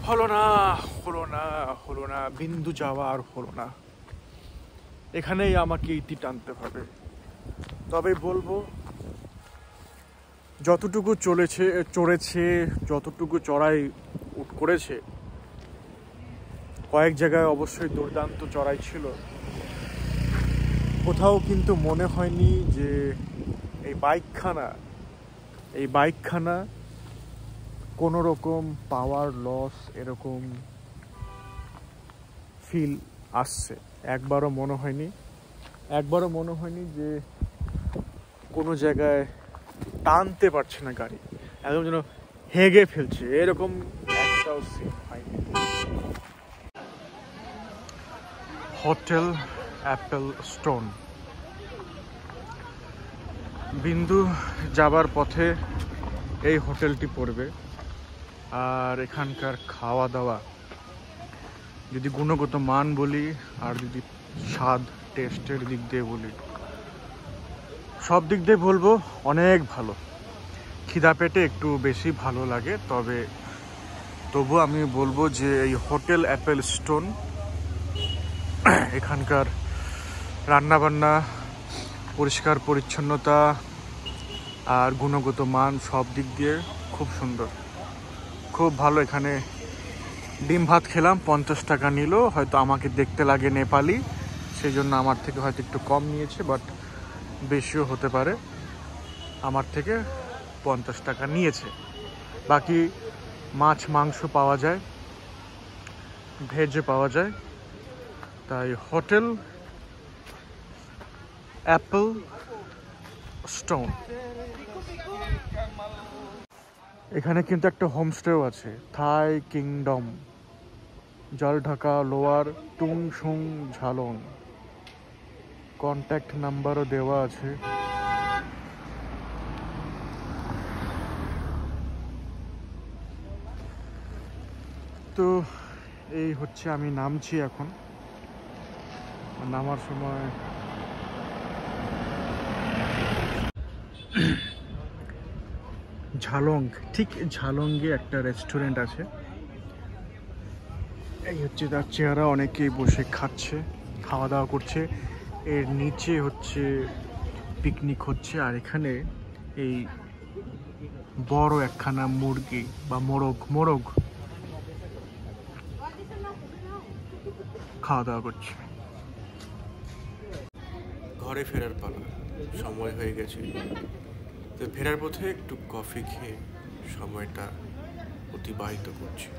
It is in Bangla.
হলো না হলো না হলো না, বিন্দু যাওয়া আর হলো না। এখানেই আমাকে ইতি টানতে হবে। তবে বলবো, যতটুকু চড়েছে, যতটুকু চড়াই করেছে, কয়েক জায়গায় অবশ্যই দুর্দান্ত চড়াই ছিল। কোথাও কিন্তু মনে হয়নি যে এই বাইকখানা কোনো রকম পাওয়ার লস এরকম ফিল আসছে। একবারও মনে হয়নি যে কোনো জায়গায় টানতে পারছে না গাড়ি, একদম যেন হেগে ফেলছে, এরকম একটাও সিন হয়নি। হোটেল অ্যাপেল স্টোন, বিন্দু যাবার পথে এই হোটেলটি পড়বে। আর এখানকার খাওয়া দাওয়া, যদি গুণগত মান বলি আর যদি স্বাদ টেস্টের দিক দিয়ে বলি, সব দিক দিয়ে বলবো অনেক ভালো। খিদা পেটে একটু বেশি ভালো লাগে, তবু আমি বলবো যে এই হোটেল অ্যাপেল স্টোন, এখানকার রান্নাবান্না, পরিষ্কার পরিচ্ছন্নতা আর গুণগত মান সব দিক দিয়ে খুব সুন্দর, খুব ভালো। এখানে ডিম ভাত খেলাম, 50 টাকা নিল। হয়তো আমাকে দেখতে লাগে নেপালি, সেই জন্য আমার থেকে হয়তো একটু কম নিয়েছে, বাট বেশিও হতে পারে। আমার থেকে 50 টাকা নিয়েছে। বাকি মাছ মাংস পাওয়া যায়, ভেজে পাওয়া যায়। তাই হোটেল অ্যাপেল স্টোন, এখানে কিন্তু একটা হোমস্টেও আছে, Thai kingdom, Jaldhaka lower Tungsung Jhalong. Contact নাম্বারও দেওয়া আছে। তো এই হচ্ছে, আমি নামছি এখন। নামার সময় ঠিক ঝালংয়ে একটা রেস্টুরেন্ট আছে, এই হচ্ছে তার চেহারা। অনেকেই বসে খাচ্ছে, খাওয়া দাওয়া করছে। এর নিচে হচ্ছে পিকনিক হচ্ছে, আর এখানে এই বড় একখানা মুরগি বা মোরগ খাওয়া দাওয়া করছে। ঘরে ফেরার পালা, সময় হয়ে গেছে। তো ফেরার পথে একটু কফি খেয়ে সময়টা অতিবাহিত করছি।